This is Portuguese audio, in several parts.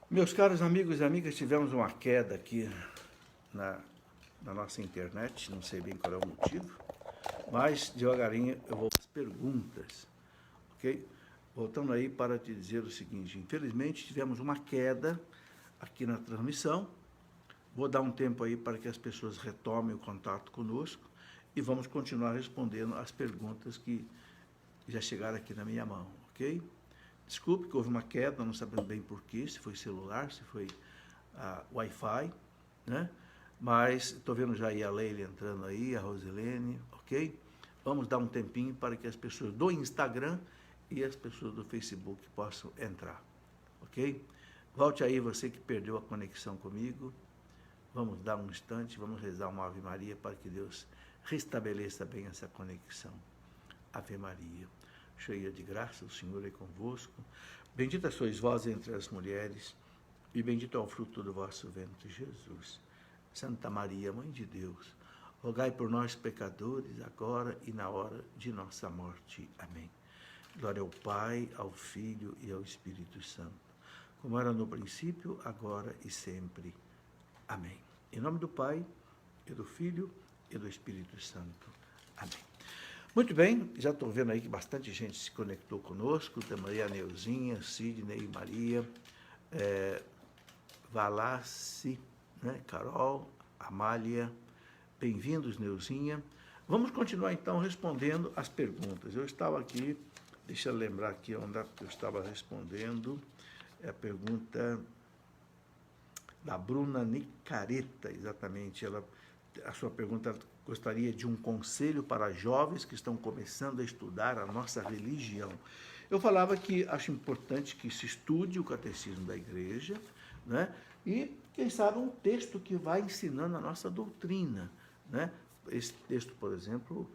Meus caros amigos e amigas, tivemos uma queda aqui na, na nossa internet, não sei bem qual é o motivo, mas devagarinho eu vou às perguntas, ok? Voltando aí para te dizer o seguinte, infelizmente tivemos uma queda aqui na transmissão, vou dar um tempo aí para que as pessoas retomem o contato conosco e vamos continuar respondendo as perguntas que já chegaram aqui na minha mão, ok? Desculpe que houve uma queda, não sabemos bem porquê, se foi celular, se foi Wi-Fi, né? Mas estou vendo já aí a Leila entrando aí, a Rosilene, ok? Vamos dar um tempinho para que as pessoas do Instagram e as pessoas do Facebook possam entrar, ok? Volte aí, você que perdeu a conexão comigo. Vamos dar um instante, vamos rezar uma Ave Maria para que Deus restabeleça bem essa conexão. Ave Maria, cheia de graça, o Senhor é convosco. Bendita sois vós entre as mulheres, e bendito é o fruto do vosso ventre, Jesus. Santa Maria, Mãe de Deus, rogai por nós, pecadores, agora e na hora de nossa morte. Amém. Glória ao Pai, ao Filho e ao Espírito Santo, como era no princípio, agora e sempre. Amém. Em nome do Pai, e do Filho, e do Espírito Santo. Amém. Muito bem, já estou vendo aí que bastante gente se conectou conosco, temos aí a Neuzinha, Sidney, Maria, Valace, né, Carol, Amália, bem-vindos, Neuzinha. Vamos continuar então respondendo as perguntas. Eu estava aqui, deixa eu lembrar aqui onde eu estava respondendo, é a pergunta da Bruna Nicareta, exatamente, a sua pergunta gostaria de um conselho para jovens que estão começando a estudar a nossa religião. Eu falava que acho importante que se estude o catecismo da igreja, né? E, quem sabe, um texto que vai ensinando a nossa doutrina, né? Esse texto, por exemplo,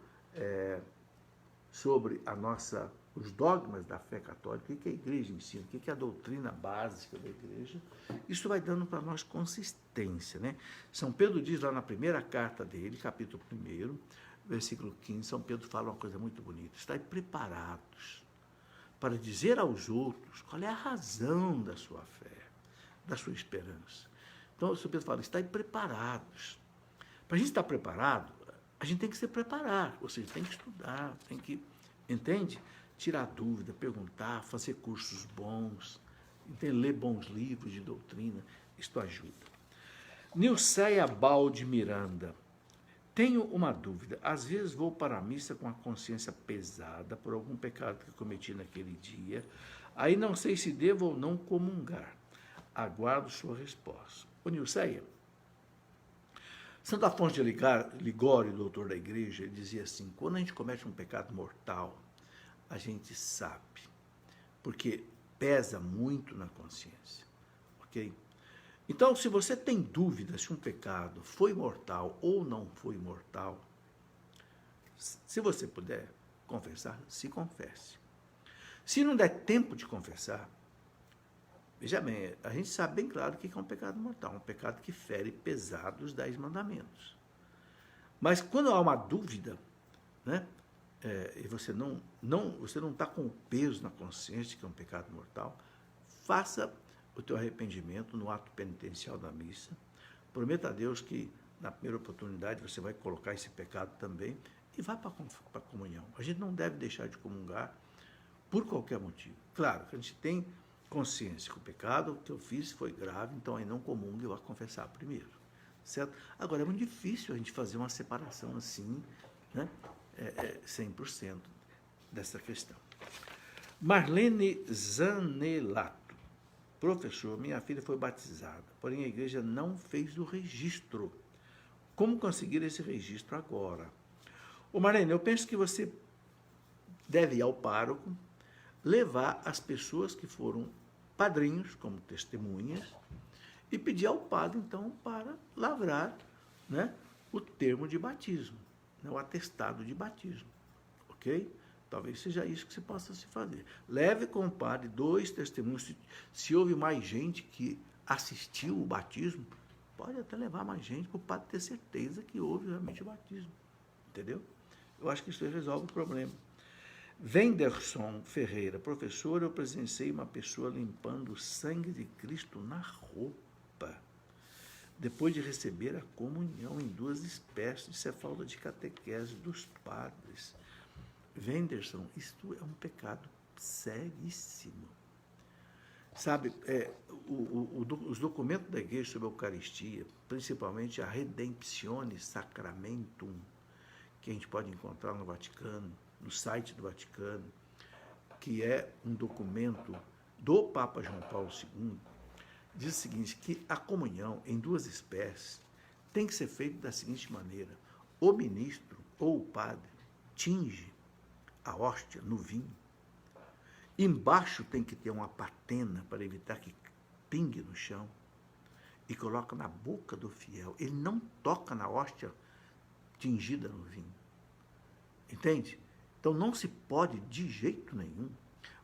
sobre os dogmas da fé católica, o que a igreja ensina, o que é a doutrina básica da igreja, isso vai dando para nós consistência, né? São Pedro diz lá na primeira carta dele, capítulo 1, versículo 15, São Pedro fala uma coisa muito bonita: estai preparados para dizer aos outros qual é a razão da sua fé, da sua esperança. Então, São Pedro fala, estai preparados. Para a gente estar preparado, a gente tem que se preparar, ou seja, tem que estudar, tem que, entende? Tirar dúvida, perguntar, fazer cursos bons, entende? Ler bons livros de doutrina, isto ajuda. Nilceia Balde Miranda. Tenho uma dúvida. Às vezes vou para a missa com a consciência pesada por algum pecado que cometi naquele dia. Aí não sei se devo ou não comungar. Aguardo sua resposta. Ô Nilceia, Santo Afonso de Ligório, doutor da igreja, ele dizia assim, quando a gente comete um pecado mortal, a gente sabe, porque pesa muito na consciência, ok? Então, se você tem dúvida se um pecado foi mortal ou não foi mortal, se você puder confessar, se confesse. Se não der tempo de confessar, veja bem, a gente sabe bem claro o que é um pecado mortal, um pecado que fere pesado os 10 mandamentos. Mas quando há uma dúvida, né, e você não está com o peso na consciência que é um pecado mortal, faça o teu arrependimento no ato penitencial da missa. Prometa a Deus que na primeira oportunidade você vai colocar esse pecado também e vá para a comunhão. A gente não deve deixar de comungar por qualquer motivo. Claro que a gente tem consciência que o pecado que eu fiz foi grave, então aí não comungue, eu vou confessar primeiro. Certo? Agora, é muito difícil a gente fazer uma separação assim, né? 100% dessa questão. Marlene Zanelato. Professor, minha filha foi batizada, porém a igreja não fez o registro. Como conseguir esse registro agora? Ô Marlene, eu penso que você deve ir ao pároco, levar as pessoas que foram padrinhos, como testemunhas, e pedir ao padre, então, para lavrar, né, o termo de batismo, né, o atestado de batismo, ok? Talvez seja isso que se possa se fazer. Leve com o padre 2 testemunhos. Se houve mais gente que assistiu o batismo, pode até levar mais gente para o padre ter certeza que houve realmente o batismo, entendeu? Eu acho que isso resolve o problema. Wenderson Ferreira, professor, eu presenciei uma pessoa limpando o sangue de Cristo na roupa, depois de receber a comunhão em 2 espécies. Isso é falta de catequese dos padres. Wenderson, isto é um pecado seríssimo. Sabe, os documentos da Igreja sobre a Eucaristia, principalmente a Redemptione Sacramentum, que a gente pode encontrar no Vaticano, no site do Vaticano, que é um documento do Papa João Paulo II, diz o seguinte, que a comunhão em 2 espécies tem que ser feita da seguinte maneira: o ministro ou o padre tinge a hóstia no vinho, embaixo tem que ter uma patena para evitar que pingue no chão, e coloca na boca do fiel. Ele não toca na hóstia tingida no vinho. Entende? Então não se pode, de jeito nenhum,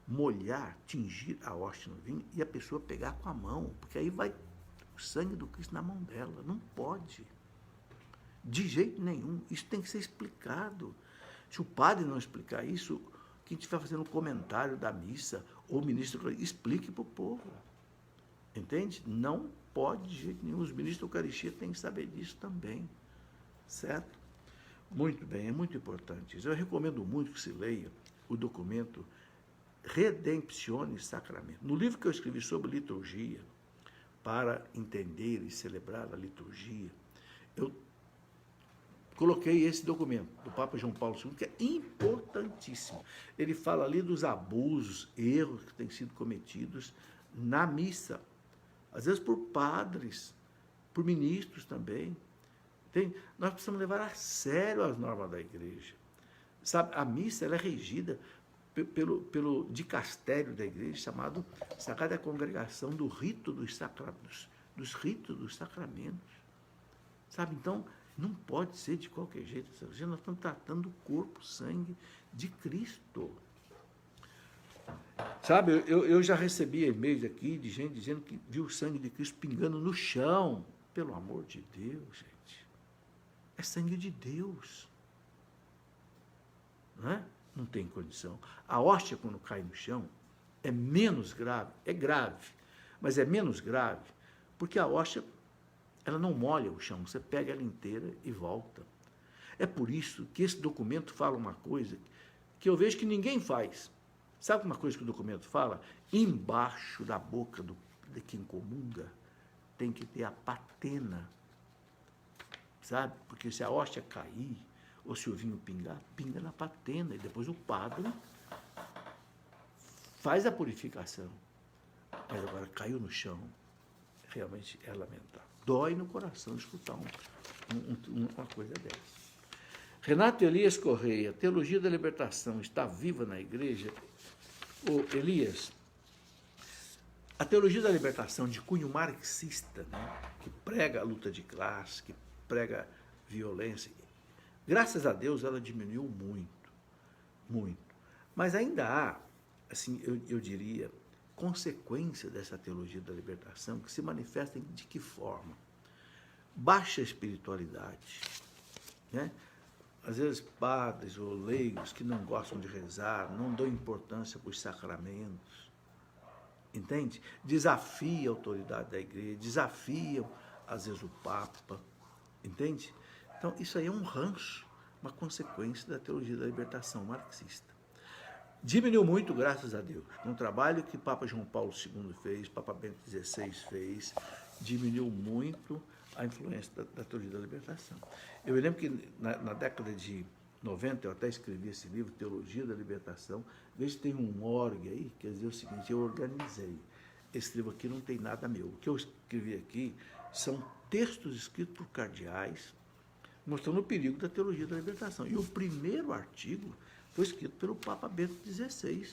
molhar, tingir a hóstia no vinho e a pessoa pegar com a mão, porque aí vai o sangue do Cristo na mão dela. Não pode. De jeito nenhum. Isso tem que ser explicado. Se o padre não explicar isso, quem estiver fazendo um comentário da missa, ou o ministro, explique para o povo. Entende? Não pode de jeito nenhum. Os ministros da Eucaristia têm que saber disso também. Certo? Muito bem, é muito importante isso. Eu recomendo muito que se leia o documento Redemptione Sacramento. No livro que eu escrevi sobre liturgia, para entender e celebrar a liturgia, eu coloquei esse documento do Papa João Paulo II, que é importantíssimo. Ele fala ali dos abusos, erros que têm sido cometidos na missa, às vezes por padres, por ministros também. Nós precisamos levar a sério as normas da Igreja. Sabe, a missa ela é regida pelo dicastério da Igreja, chamado Sagrada Congregação do Rito dos ritos dos sacramentos. Sabe, então, não pode ser de qualquer jeito. Nós estamos tratando do corpo, sangue de Cristo. Sabe, eu já recebi e-mails aqui de gente dizendo que viu o sangue de Cristo pingando no chão. Pelo amor de Deus, gente. É sangue de Deus. Não é? Não tem condição. A hóstia, quando cai no chão, é menos grave. É grave, mas é menos grave, porque a hóstia ela não molha o chão, você pega ela inteira e volta. É por isso que esse documento fala uma coisa que eu vejo que ninguém faz. Sabe uma coisa que o documento fala? Embaixo da boca de quem comunga tem que ter a patena. Sabe? Porque se a hóstia cair, ou se o vinho pingar, pinga na patena, e depois o padre faz a purificação. Mas agora caiu no chão, realmente é lamentável. Dói no coração escutar uma coisa dessa. Renato Elias Correia, Teologia da Libertação está viva na Igreja? Ô, Elias, a Teologia da Libertação de cunho marxista, né, que prega a luta de classe, que prega violência, graças a Deus ela diminuiu muito, muito. Mas ainda há, assim, eu diria, consequência dessa teologia da libertação que se manifesta de que forma? Baixa espiritualidade, né? Às vezes padres ou leigos que não gostam de rezar, não dão importância para os sacramentos, entende? Desafia a autoridade da igreja, desafiam às vezes o Papa, entende? Então isso aí é um ranço, uma consequência da teologia da libertação marxista. Diminuiu muito, graças a Deus, com o trabalho que Papa João Paulo II fez, Papa Bento XVI fez, diminuiu muito a influência da teologia da libertação. Eu me lembro que na década de 90, eu até escrevi esse livro, Teologia da Libertação. Veja que tem um org aí, quer dizer o seguinte, eu organizei. Esse livro aqui não tem nada meu. O que eu escrevi aqui são textos escritos por cardeais, mostrando o perigo da teologia da libertação. E o primeiro artigo foi escrito pelo Papa Bento XVI.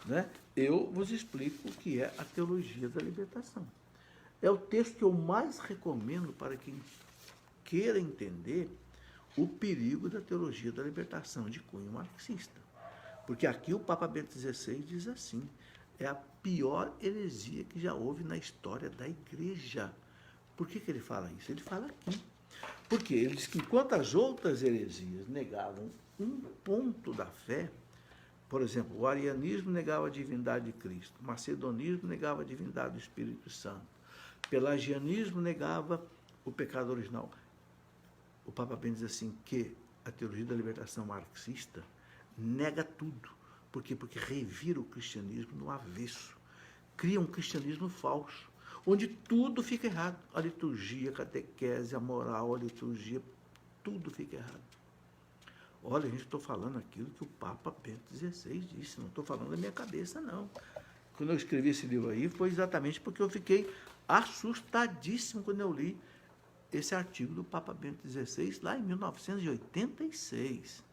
Né? Eu vos explico o que é a teologia da libertação. É o texto que eu mais recomendo para quem queira entender o perigo da teologia da libertação de cunho marxista. Porque aqui o Papa Bento XVI diz assim, é a pior heresia que já houve na história da Igreja. Por que ele fala isso? Ele fala aqui. Porque ele diz que enquanto as outras heresias negavam um ponto da fé, Por exemplo, o arianismo negava a divindade de Cristo, o macedonismo negava a divindade do Espírito Santo, o pelagianismo negava o pecado original. O Papa Bento diz assim que a teologia da libertação marxista nega tudo. Por quê? Porque revira o cristianismo no avesso, cria um cristianismo falso, onde tudo fica errado. A liturgia, a catequese, a moral, a liturgia, tudo fica errado. Olha, gente, estou falando aquilo que o Papa Bento XVI disse, não estou falando da minha cabeça, não. Quando eu escrevi esse livro aí, foi exatamente porque eu fiquei assustadíssimo quando eu li esse artigo do Papa Bento XVI, lá em 1986.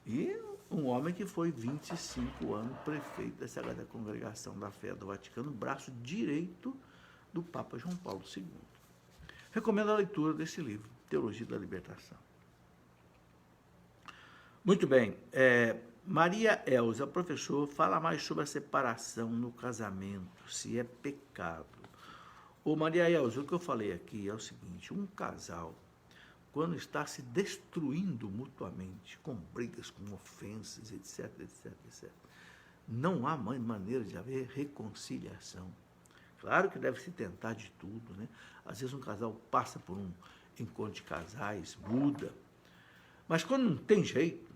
E um homem que foi 25 anos prefeito da Sagrada Congregação da Fé do Vaticano, braço direito do Papa João Paulo II. Recomendo a leitura desse livro, Teologia da Libertação. Muito bem. Maria Elza, professor, fala mais sobre a separação no casamento, se é pecado. Ô Maria Elza, o que eu falei aqui é o seguinte, um casal, quando está se destruindo mutuamente, com brigas, com ofensas, etc, etc, etc, não há maneira de haver reconciliação. Claro que deve se tentar de tudo, né? Às vezes um casal passa por um encontro de casais, muda, mas quando não tem jeito,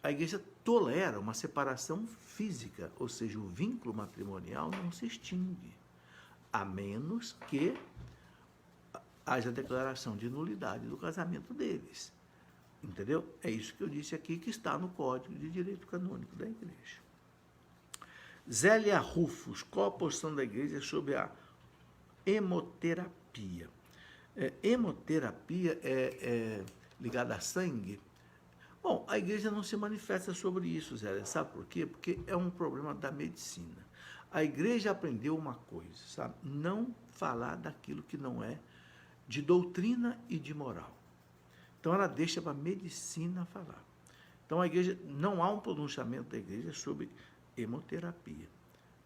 a igreja tolera uma separação física, ou seja, o vínculo matrimonial não se extingue, a menos que haja declaração de nulidade do casamento deles. Entendeu? É isso que eu disse aqui, que está no Código de Direito Canônico da Igreja. Zélia Rufus, qual a posição da Igreja sobre a hemoterapia? Hemoterapia é ligada a sangue? Bom, a Igreja não se manifesta sobre isso, Zélia. Sabe por quê? Porque é um problema da medicina. A Igreja aprendeu uma coisa, sabe? Não falar daquilo que não é de doutrina e de moral. Então, ela deixa para a medicina falar. Então, a Igreja, não há um pronunciamento da Igreja sobre hemoterapia,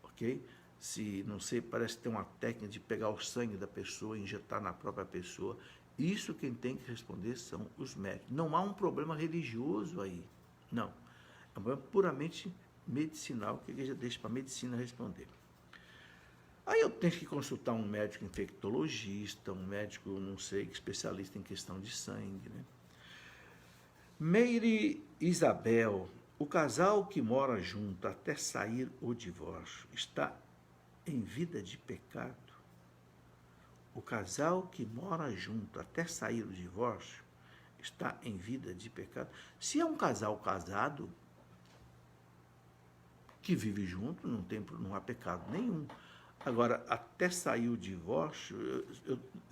ok? Se, não sei, parece que tem uma técnica de pegar o sangue da pessoa e injetar na própria pessoa. Isso quem tem que responder são os médicos. Não há um problema religioso aí, não. É um problema puramente medicinal que a Igreja deixa para a medicina responder. Aí eu tenho que consultar um médico infectologista, um médico, não sei, especialista em questão de sangue, né? Meire Isabel, o casal que mora junto até sair o divórcio está em vida de pecado? O casal que mora junto até sair o divórcio está em vida de pecado? Se é um casal casado que vive junto, não há pecado nenhum. Agora, até sair o divórcio,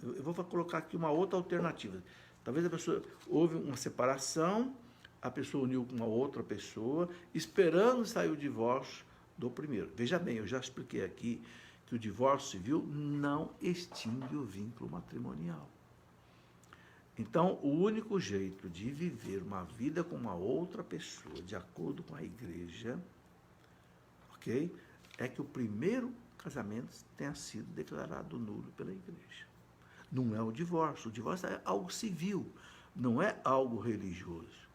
eu vou colocar aqui uma outra alternativa. Talvez a pessoa, houve uma separação, a pessoa uniu com uma outra pessoa, esperando sair o divórcio do primeiro. Veja bem, eu já expliquei aqui que o divórcio civil não extingue o vínculo matrimonial. Então, o único jeito de viver uma vida com uma outra pessoa, de acordo com a Igreja, ok, é que o primeiro casamento tenha sido declarado nulo pela Igreja. Não é o divórcio é algo civil, não é algo religioso.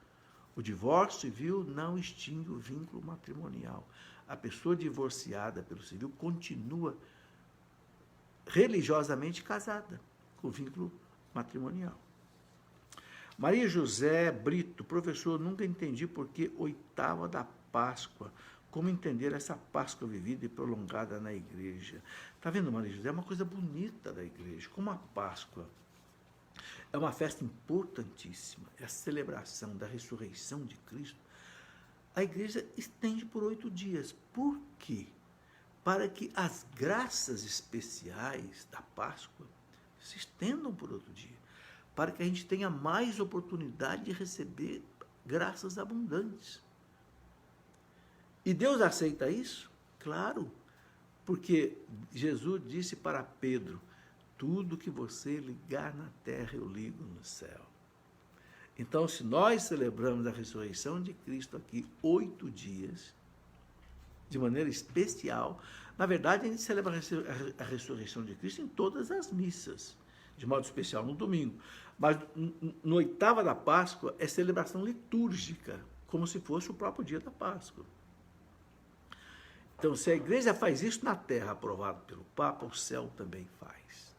O divórcio civil não extingue o vínculo matrimonial. A pessoa divorciada pelo civil continua religiosamente casada com o vínculo matrimonial. Maria José Brito, professor, nunca entendi por que oitava da Páscoa. Como entender essa Páscoa vivida e prolongada na igreja? Está vendo, Maria José? É uma coisa bonita da igreja. Como a Páscoa é uma festa importantíssima, é a celebração da ressurreição de Cristo, a igreja estende por 8 dias. Por quê? Para que as graças especiais da Páscoa se estendam por 8 dias. Para que a gente tenha mais oportunidade de receber graças abundantes. E Deus aceita isso? Claro, porque Jesus disse para Pedro, tudo que você ligar na terra eu ligo no céu. Então, se nós celebramos a ressurreição de Cristo aqui 8 dias, de maneira especial, na verdade a gente celebra a ressurreição de Cristo em todas as missas, de modo especial no domingo. Mas no oitava da Páscoa é celebração litúrgica, como se fosse o próprio dia da Páscoa. Então, se a igreja faz isso na terra, aprovado pelo Papa, o céu também faz.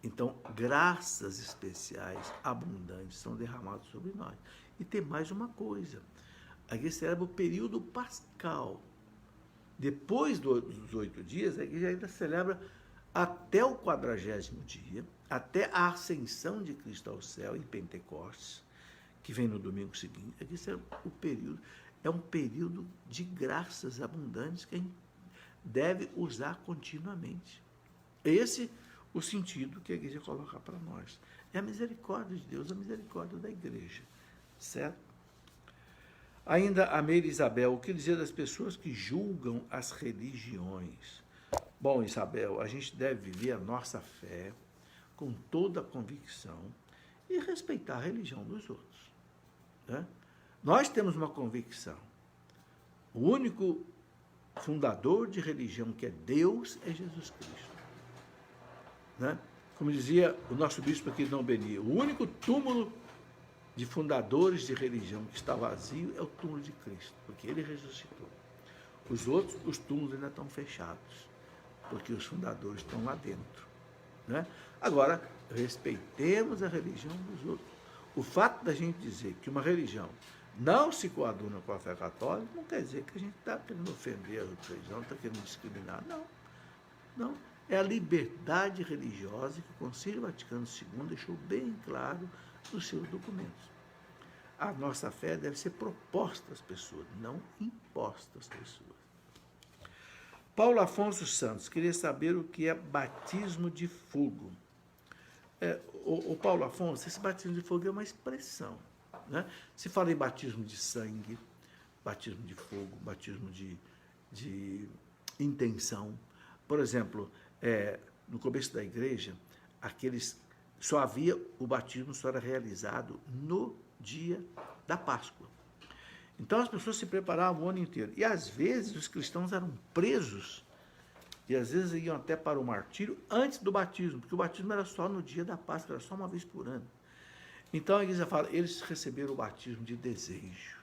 Então, graças especiais, abundantes, são derramadas sobre nós. E tem mais uma coisa. A igreja celebra o período pascal. Depois dos 8 dias, a igreja ainda celebra até o 40º dia, até a ascensão de Cristo ao céu, em Pentecostes, que vem no domingo seguinte. A igreja celebra o período. É um período de graças abundantes que a gente deve usar continuamente. Esse o sentido que a igreja coloca para nós. É a misericórdia de Deus, a misericórdia da igreja. Certo? Ainda a Meire Isabel, o que dizer das pessoas que julgam as religiões? Bom, Isabel, a gente deve viver a nossa fé com toda a convicção e respeitar a religião dos outros. Né? Nós temos uma convicção. O único fundador de religião que é Deus é Jesus Cristo. Né? Como dizia o nosso bispo aqui de Dom Beni, o único túmulo de fundadores de religião que está vazio é o túmulo de Cristo, porque ele ressuscitou. Os outros, os túmulos ainda estão fechados, porque os fundadores estão lá dentro. Né? Agora, respeitemos a religião dos outros. O fato da gente dizer que uma religião não se coaduna com a fé católica não quer dizer que a gente está querendo ofender a outra religião, está querendo discriminar. Não. Não. É a liberdade religiosa que o Concílio Vaticano II deixou bem claro nos seus documentos. A nossa fé deve ser proposta às pessoas, não imposta às pessoas. Paulo Afonso Santos queria saber o que é batismo de fogo. O Paulo Afonso, esse batismo de fogo é uma expressão. Né? Se fala em batismo de sangue, batismo de fogo, batismo de intenção. Por exemplo, no começo da igreja, só havia o batismo, só era realizado no dia da Páscoa. Então as pessoas se preparavam o ano inteiro. E às vezes os cristãos eram presos e às vezes iam até para o martírio antes do batismo, porque o batismo era só no dia da Páscoa, era só uma vez por ano. Então a igreja fala, eles receberam o batismo de desejo,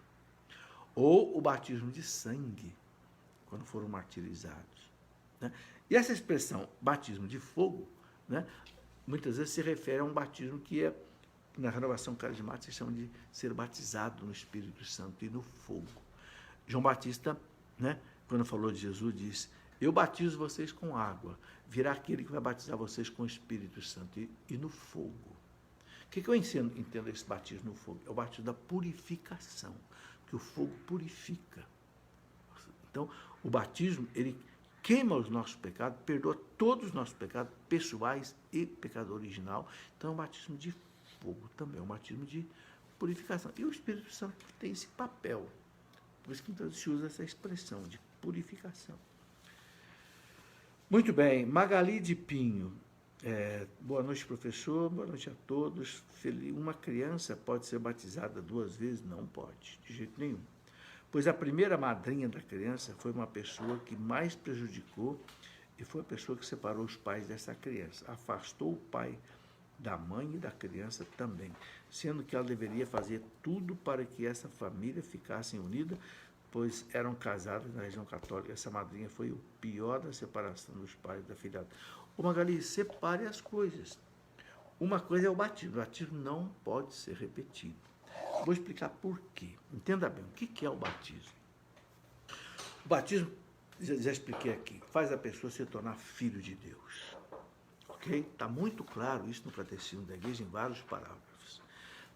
ou o batismo de sangue, quando foram martirizados. Né? E essa expressão, batismo de fogo, né, muitas vezes se refere a um batismo que na renovação carismática se chama de ser batizado no Espírito Santo e no fogo. João Batista, né, quando falou de Jesus, disse, eu batizo vocês com água, virá aquele que vai batizar vocês com o Espírito Santo e no fogo. O que eu entendo esse batismo no fogo? É o batismo da purificação, que o fogo purifica. Então, o batismo, ele queima os nossos pecados, perdoa todos os nossos pecados, pessoais e pecado original. Então, é um batismo de fogo também, é um batismo de purificação. E o Espírito Santo tem esse papel. Por isso que então se usa essa expressão de purificação. Muito bem, Magali de Pinho. Boa noite, professor. Boa noite a todos. Uma criança pode ser batizada 2 vezes? Não pode, de jeito nenhum. Pois a primeira madrinha da criança foi uma pessoa que mais prejudicou e foi a pessoa que separou os pais dessa criança. Afastou o pai da mãe e da criança também, sendo que ela deveria fazer tudo para que essa família ficasse unida, pois eram casados na religião católica. Essa madrinha foi o pior da separação dos pais da filhada. Ô Magali, separe as coisas. Uma coisa é o batismo não pode ser repetido. Vou explicar por quê. Entenda bem, o que é o batismo? O batismo, já expliquei aqui, faz a pessoa se tornar filho de Deus. Ok? Está muito claro isso no Catecismo da Igreja, em vários parágrafos.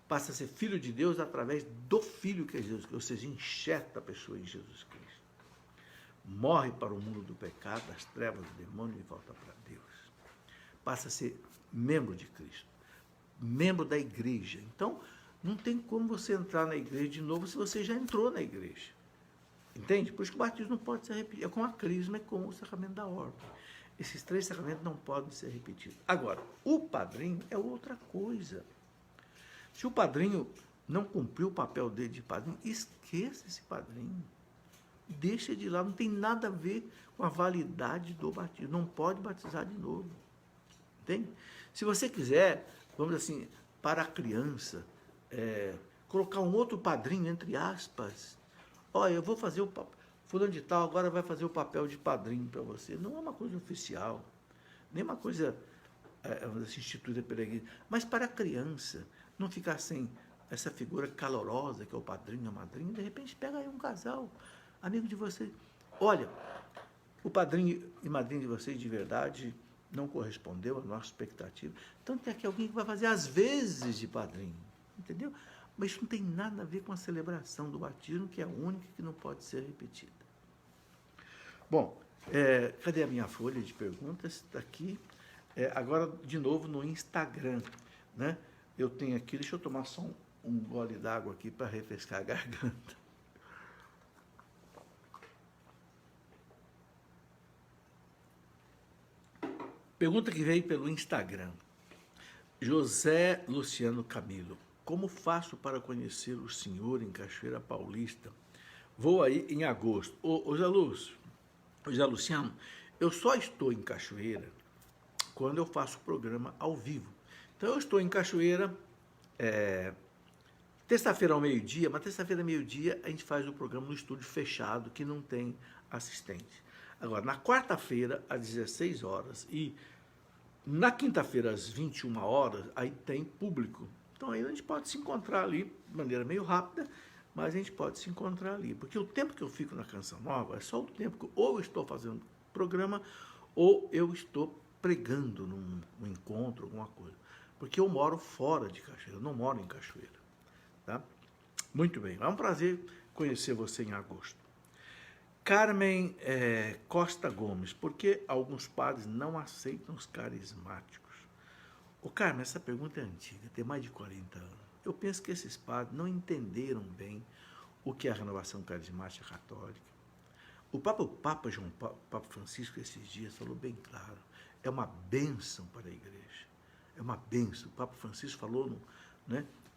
Passa a ser filho de Deus através do Filho que é Jesus, ou seja, enxerta a pessoa em Jesus Cristo. Morre para o mundo do pecado, das trevas, do demônio e volta para Deus. Passa a ser membro de Cristo, membro da igreja. Então, não tem como você entrar na igreja de novo se você já entrou na igreja. Entende? Por isso que o batismo não pode ser repetido. É como a crisma, é como o sacramento da ordem. Esses 3 sacramentos não podem ser repetidos. Agora, o padrinho é outra coisa. Se o padrinho não cumpriu o papel dele de padrinho, esqueça esse padrinho. Deixa de lá, não tem nada a ver com a validade do batismo. Não pode batizar de novo. Entende? Se você quiser, vamos dizer assim, para a criança, colocar um outro padrinho, entre aspas. Olha, eu vou fazer fulano de tal agora vai fazer o papel de padrinho para você. Não é uma coisa oficial, nem uma coisa instituída pela igreja. Mas para a criança, não ficar sem essa figura calorosa que é o padrinho, a madrinha, de repente pega aí um casal, amigo de vocês. Olha, o padrinho e madrinha de vocês de verdade não correspondeu à nossa expectativa. Então tem aqui alguém que vai fazer às vezes de padrinho, entendeu? Mas isso não tem nada a ver com a celebração do batismo, que é a única que não pode ser repetida. Bom, cadê a minha folha de perguntas? Está aqui. Agora, de novo, no Instagram, né? Eu tenho aqui, deixa eu tomar só um gole d'água aqui para refrescar a garganta. Pergunta que veio pelo Instagram. José Luciano Camilo. Como faço para conhecer o senhor em Cachoeira Paulista? Vou aí em agosto. Ô José Luciano, eu só estou em Cachoeira quando eu faço o programa ao vivo. Então eu estou em Cachoeira, terça-feira ao meio-dia, mas terça-feira ao meio-dia a gente faz o programa no estúdio fechado, que não tem assistente. Agora, na quarta-feira, às 16 horas, e na quinta-feira, às 21 horas, aí tem público. Então, aí a gente pode se encontrar ali, de maneira meio rápida, mas a gente pode se encontrar ali. Porque o tempo que eu fico na Canção Nova é só o tempo que ou eu estou fazendo programa, ou eu estou pregando num encontro, alguma coisa. Porque eu moro fora de Cachoeira, eu não moro em Cachoeira. Tá? Muito bem, é um prazer conhecer você em agosto. Carmen Costa Gomes, por que alguns padres não aceitam os carismáticos? Ô Carmen, essa pergunta é antiga, tem mais de 40 anos. Eu penso que esses padres não entenderam bem o que é a renovação carismática católica. O Papa Francisco, esses dias, falou bem claro, é uma bênção para a igreja, é uma bênção. O Papa Francisco falou,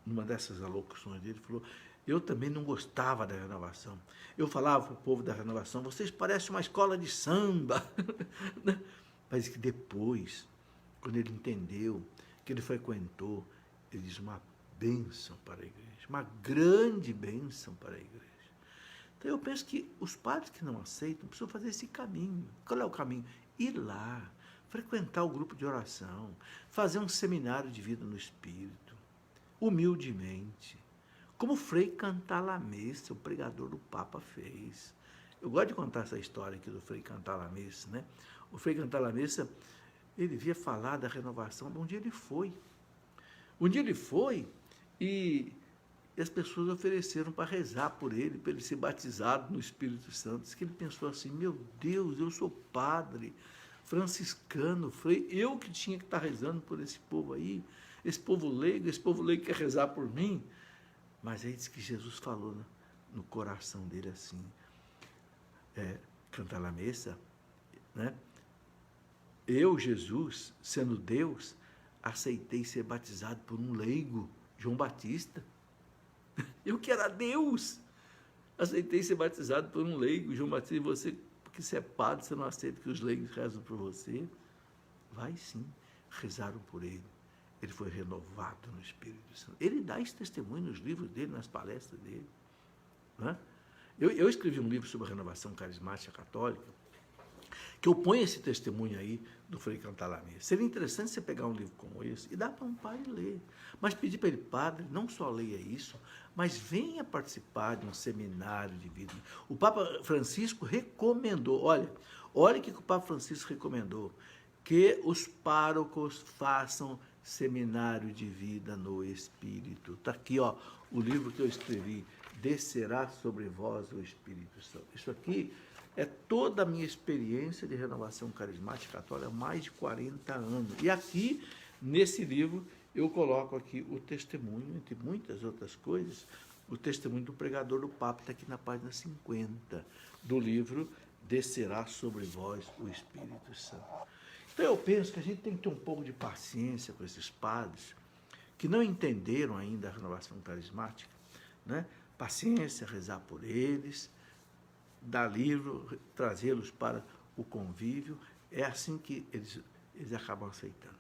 numa dessas alocuções dele, falou, eu também não gostava da renovação. Eu falava para o povo da renovação, vocês parecem uma escola de samba. Mas que depois, quando ele entendeu, que ele frequentou, ele diz uma bênção para a igreja, uma grande bênção para a igreja. Então eu penso que os padres que não aceitam precisam fazer esse caminho. Qual é o caminho? Ir lá, frequentar o grupo de oração, fazer um seminário de vida no Espírito, humildemente, como Frei Cantalamessa, o pregador do Papa, fez. Eu gosto de contar essa história aqui do Frei Cantalamessa, né? O Frei Cantalamessa, ele via falar da renovação, um dia ele foi. Um dia ele foi e as pessoas ofereceram para rezar por ele, para ele ser batizado no Espírito Santo. Diz que ele pensou assim, meu Deus, eu sou padre, franciscano, frei, eu que tinha que estar rezando por esse povo aí, esse povo leigo quer rezar por mim. Mas aí diz que Jesus falou no coração dele assim, Cantalamessa, né? Eu, Jesus, sendo Deus, aceitei ser batizado por um leigo, João Batista. Eu que era Deus, aceitei ser batizado por um leigo, João Batista, e você, porque você é padre, você não aceita que os leigos rezam por você? Vai sim, rezaram por ele. Ele foi renovado no Espírito Santo. Ele dá esse testemunho nos livros dele, nas palestras dele. Né? Eu escrevi um livro sobre a renovação carismática católica, que eu ponho esse testemunho aí do Frei Cantalamessa. Seria interessante você pegar um livro como esse e dar para um padre ler. Mas pedir para ele, padre, não só leia isso, mas venha participar de um seminário de vida. O Papa Francisco recomendou, olha o que o Papa Francisco recomendou, que os párocos façam seminário de vida no Espírito. Está aqui, ó, o livro que eu escrevi, Descerá sobre vós o Espírito Santo. Isso aqui é toda a minha experiência de renovação carismática católica há mais de 40 anos. E aqui, nesse livro, eu coloco aqui o testemunho, entre muitas outras coisas, o testemunho do pregador do Papa, está aqui na página 50 do livro Descerá sobre vós o Espírito Santo. Então eu penso que a gente tem que ter um pouco de paciência com esses padres que não entenderam ainda a renovação carismática, né? Paciência, rezar por eles, dar livro, trazê-los para o convívio, é assim que eles acabam aceitando.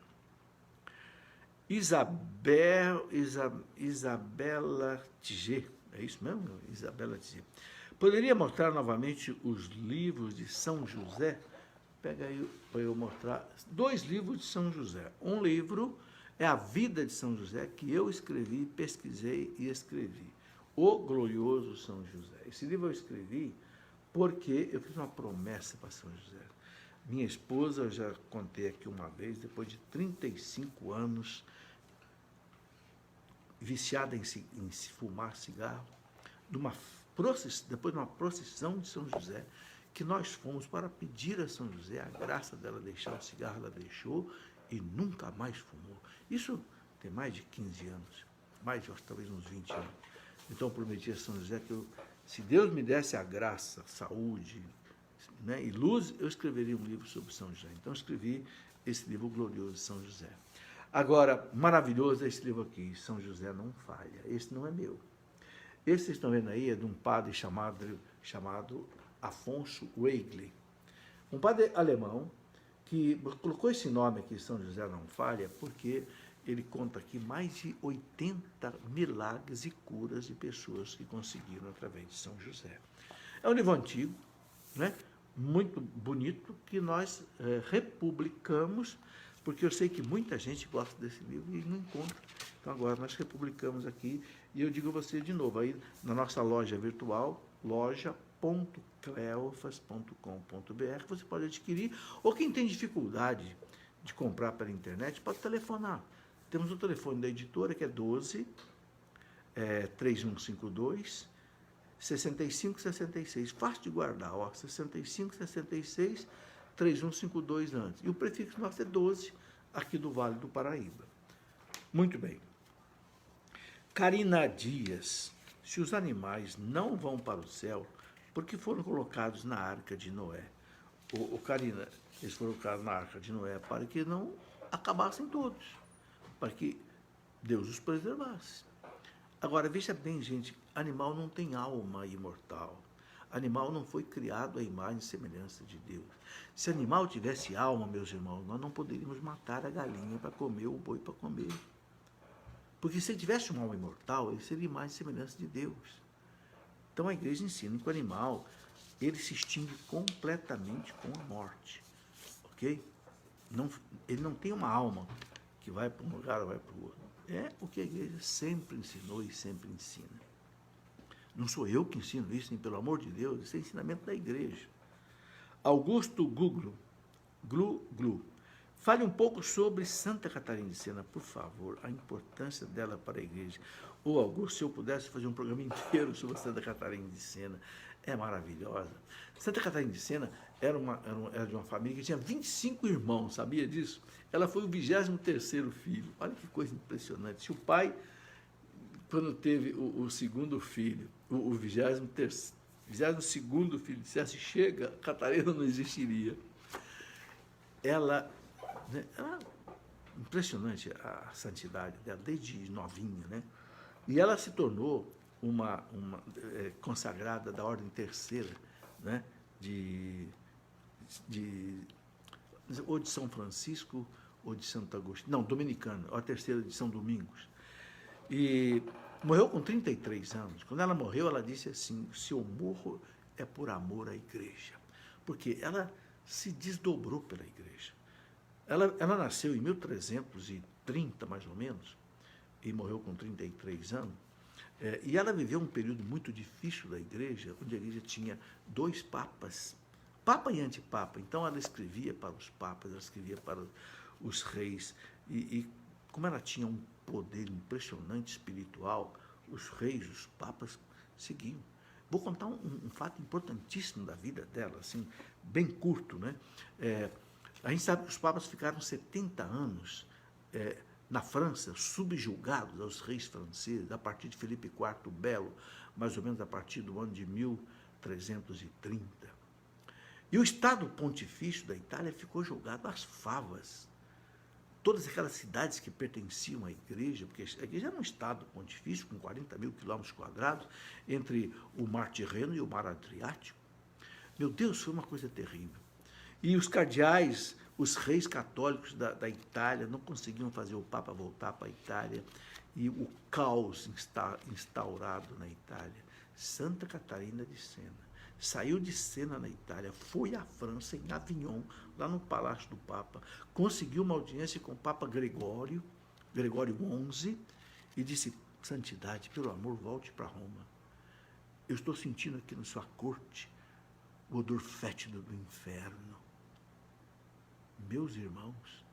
Isabela Tiger, é isso mesmo? Isabela Tiger. Poderia mostrar novamente os livros de São José? Pega aí para eu mostrar 2 livros de São José. Um livro é a vida de São José, que eu escrevi, pesquisei e escrevi. O Glorioso São José. Esse livro eu escrevi porque eu fiz uma promessa para São José. Minha esposa, eu já contei aqui uma vez, depois de 35 anos, viciada em fumar cigarro, depois de uma procissão de São José, que nós fomos para pedir a São José a graça dela deixar o cigarro, ela deixou e nunca mais fumou. Isso tem mais de 15 anos, talvez uns 20 anos. Então eu prometi a São José que se Deus me desse a graça, saúde, né, e luz, eu escreveria um livro sobre São José. Então eu escrevi esse livro glorioso de São José. Agora, maravilhoso é esse livro aqui, São José Não Falha. Esse não é meu. Esse vocês estão vendo aí é de um padre chamado Afonso Weigl. Um padre alemão que colocou esse nome aqui, São José Não Falha, porque ele conta aqui mais de 80 milagres e curas de pessoas que conseguiram através de São José. É um livro antigo, né? Muito bonito, que nós republicamos, porque eu sei que muita gente gosta desse livro e não encontra. Então agora nós republicamos aqui, e eu digo a você de novo, aí na nossa loja virtual, loja.cleofas.com.br, você pode adquirir, ou quem tem dificuldade de comprar pela internet, pode telefonar. Temos o telefone da editora, que é 12 3152 6566. Fácil de guardar, ó, 6566 3152 antes. E o prefixo nosso é 12, aqui do Vale do Paraíba. Muito bem. Karina Dias. Se os animais não vão para o céu, porque foram colocados na arca de Noé? Karina, eles foram colocados na arca de Noé para que não acabassem todos, para que Deus os preservasse. Agora, veja bem, gente, animal não tem alma imortal. Animal não foi criado à imagem e semelhança de Deus. Se animal tivesse alma, meus irmãos, nós não poderíamos matar a galinha para comer, o boi para comer. Porque se ele tivesse uma alma imortal, ele seria imagem e semelhança de Deus. Então a igreja ensina que o animal, ele se extingue completamente com a morte. Ok? Ele não tem uma alma que vai para um lugar ou vai para o outro. É o que a igreja sempre ensinou e sempre ensina. Não sou eu que ensino isso, nem pelo amor de Deus, isso é ensinamento da igreja. Augusto Glu. Fale um pouco sobre Santa Catarina de Sena, por favor, a importância dela para a igreja. Ô Augusto, se eu pudesse fazer um programa inteiro sobre Santa Catarina de Sena, é maravilhosa. Santa Catarina de Sena era de uma família que tinha 25 irmãos, sabia disso? Ela foi o 23º filho. Olha que coisa impressionante. Se o pai, quando teve o segundo filho, o 22º filho, dissesse chega, Catarina não existiria. Ela impressionante a santidade dela, desde novinha, né? E ela se tornou uma consagrada da Ordem Terceira, né? Ou de São Francisco ou de Santo Agostinho, não, dominicana, ou a terceira de São Domingos. E morreu com 33 anos. Quando ela morreu, ela disse assim: se eu morro é por amor à igreja. Porque ela se desdobrou pela igreja. Ela nasceu em 1330, mais ou menos, e morreu com 33 anos. E ela viveu um período muito difícil da igreja, onde a igreja tinha 2 papas, papa e antipapa. Então ela escrevia para os papas, ela escrevia para os reis. E como ela tinha um poder impressionante espiritual, os reis, os papas seguiam. Vou contar um fato importantíssimo da vida dela, assim, bem curto, né? A gente sabe que os papas ficaram 70 anos na França, subjugados aos reis franceses, a partir de Filipe IV Belo, mais ou menos a partir do ano de 1330. E o Estado Pontifício da Itália ficou jogado às favas. Todas aquelas cidades que pertenciam à igreja, porque a igreja era um Estado Pontifício com 40 mil quilômetros quadrados, entre o Mar Tirreno e o Mar Adriático. Meu Deus, foi uma coisa terrível. E os cardeais Os reis católicos da Itália não conseguiam fazer o Papa voltar para a Itália, e o caos instaurado na Itália. Santa Catarina de Sena saiu de Sena, na Itália, foi à França, em Avignon, lá no Palácio do Papa, conseguiu uma audiência com o Papa Gregório XI, e disse: santidade, pelo amor, volte para Roma. Eu estou sentindo aqui na sua corte o odor fétido do inferno. Meus irmãos,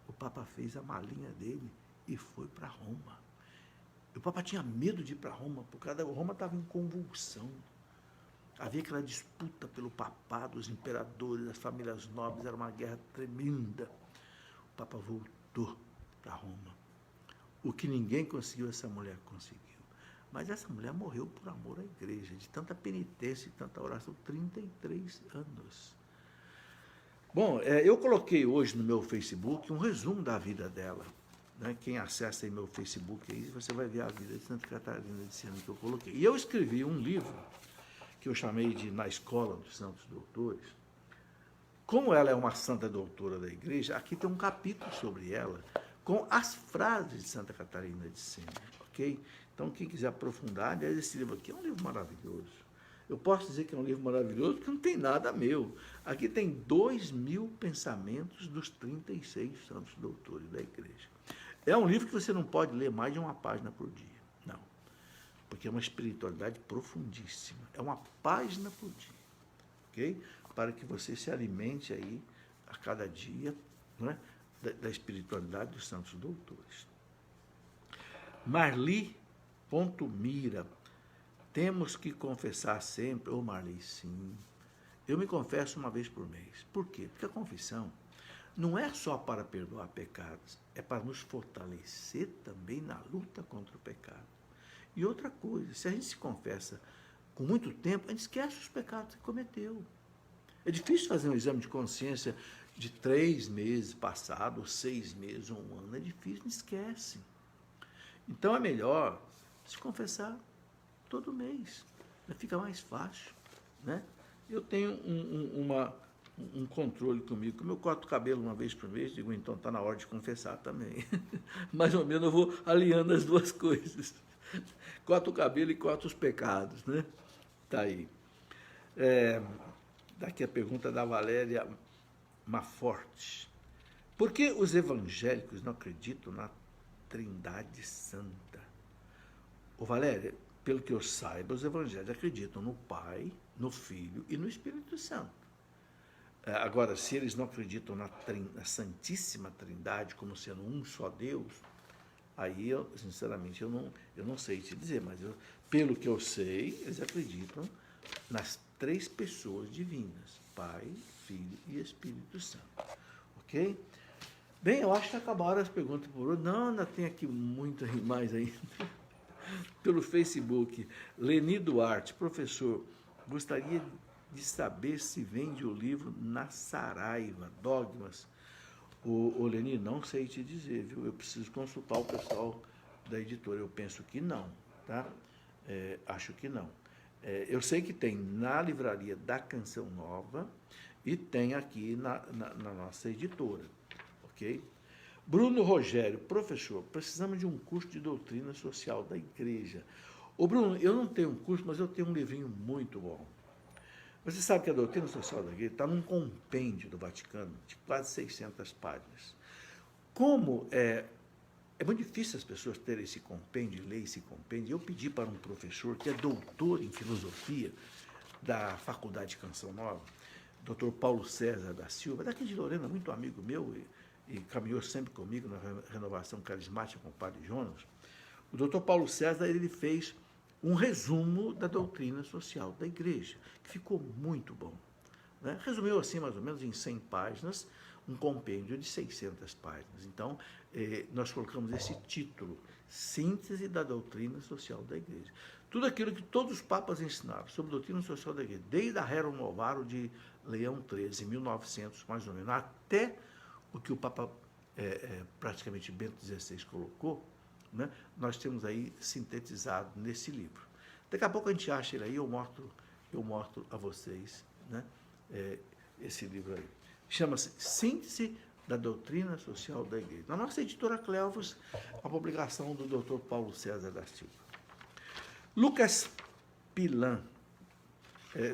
o Papa fez a malinha dele e foi para Roma. O Papa tinha medo de ir para Roma, porque Roma estava em convulsão. Havia aquela disputa pelo papado, os imperadores, as famílias nobres, era uma guerra tremenda. O Papa voltou para Roma. O que ninguém conseguiu, essa mulher conseguiu. Mas essa mulher morreu por amor à igreja, de tanta penitência e tanta oração, 33 anos. Bom, eu coloquei hoje no meu Facebook um resumo da vida dela. Né? Quem acessa aí meu Facebook, aí, você vai ver a vida de Santa Catarina de Sena que eu coloquei. E eu escrevi um livro que eu chamei de Na Escola dos Santos Doutores. Como ela é uma santa doutora da igreja, aqui tem um capítulo sobre ela, com as frases de Santa Catarina de Sena, ok? Então, quem quiser aprofundar, aliás, esse livro aqui é um livro maravilhoso. Eu posso dizer que é um livro maravilhoso porque não tem nada meu. Aqui tem 2.000 pensamentos dos 36 santos doutores da igreja. É um livro que você não pode ler mais de uma página por dia. Não. Porque é uma espiritualidade profundíssima. É uma página por dia. Ok? Para que você se alimente aí a cada dia, não é? da espiritualidade dos santos doutores. Marli.mira. Temos que confessar sempre. Ô, Marli, sim. Eu me confesso uma vez por mês. Por quê? Porque a confissão não é só para perdoar pecados, é para nos fortalecer também na luta contra o pecado. E outra coisa, se a gente se confessa com muito tempo, a gente esquece os pecados que cometeu. É difícil fazer um exame de consciência de 3 meses passados, 6 meses ou 1 ano. É difícil, não esquece. Então é melhor se confessar todo mês. Fica mais fácil. Né? Eu tenho um controle comigo. Como eu corto o cabelo uma vez por mês, digo, então está na hora de confessar também. Mais ou menos eu vou alinhando as duas coisas. Corto o cabelo e corto os pecados. Né? Tá aí. Daqui a pergunta da Valéria Maforte. Por que os evangélicos não acreditam na Trindade Santa? Ô Valéria, pelo que eu saiba, os evangélicos acreditam no Pai, no Filho e no Espírito Santo. Agora, se eles não acreditam na Santíssima Trindade como sendo um só Deus, aí, sinceramente, eu não sei te dizer, mas pelo que eu sei, eles acreditam nas 3 pessoas divinas, Pai, Filho e Espírito Santo. Ok? Bem, eu acho que acabaram as perguntas por hoje. Não, ainda tem aqui muitas mais ainda. Pelo Facebook, Leni Duarte, professor, gostaria de saber se vende o livro Na Saraiva, Dogmas. Ô Leni, não sei te dizer, viu? Eu preciso consultar o pessoal da editora. Eu penso que não, tá? Acho que não. Eu sei que tem na livraria da Canção Nova e tem aqui na nossa editora, ok? Bruno Rogério, professor, precisamos de um curso de doutrina social da igreja. Ô Bruno, eu não tenho um curso, mas eu tenho um livrinho muito bom. Você sabe que a doutrina social da igreja está num compêndio do Vaticano de quase 600 páginas. Como é muito difícil as pessoas terem esse compêndio, ler esse compêndio, eu pedi para um professor que é doutor em filosofia da Faculdade de Canção Nova, Dr. Paulo César da Silva, daqui de Lorena, muito amigo meu, e caminhou sempre comigo na renovação carismática com o Padre Jonas. O Dr. Paulo César, ele fez um resumo da doutrina social da igreja, que ficou muito bom. Né? Resumiu assim, mais ou menos, em 100 páginas, um compêndio de 600 páginas. Então, nós colocamos esse título, Síntese da Doutrina Social da Igreja. Tudo aquilo que todos os papas ensinaram sobre a doutrina social da Igreja, desde a Rerum Novarum de Leão XIII, em 1900, mais ou menos, até o que o Papa, praticamente Bento XVI, colocou, né? Nós temos aí sintetizado nesse livro. Daqui a pouco a gente acha ele aí, eu mostro a vocês, né? Esse livro aí. chama-se Síntese da Doutrina Social da Igreja. Na nossa editora Cleovos, a publicação do Dr. Paulo César da Silva. Lucas Pilan.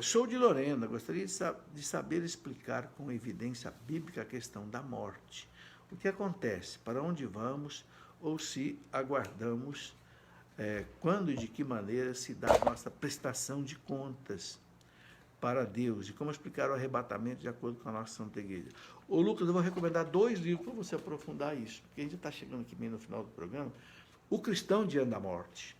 Sou de Lorena, gostaria de saber explicar com evidência bíblica a questão da morte. O que acontece? Para onde vamos? Ou se aguardamos quando e de que maneira se dá a nossa prestação de contas para Deus? E como explicar o arrebatamento de acordo com a nossa Santa Igreja? Ô Lucas, eu vou recomendar 2 livros para você aprofundar isso, porque a gente está chegando aqui meio no final do programa. O Cristão Diante da Morte.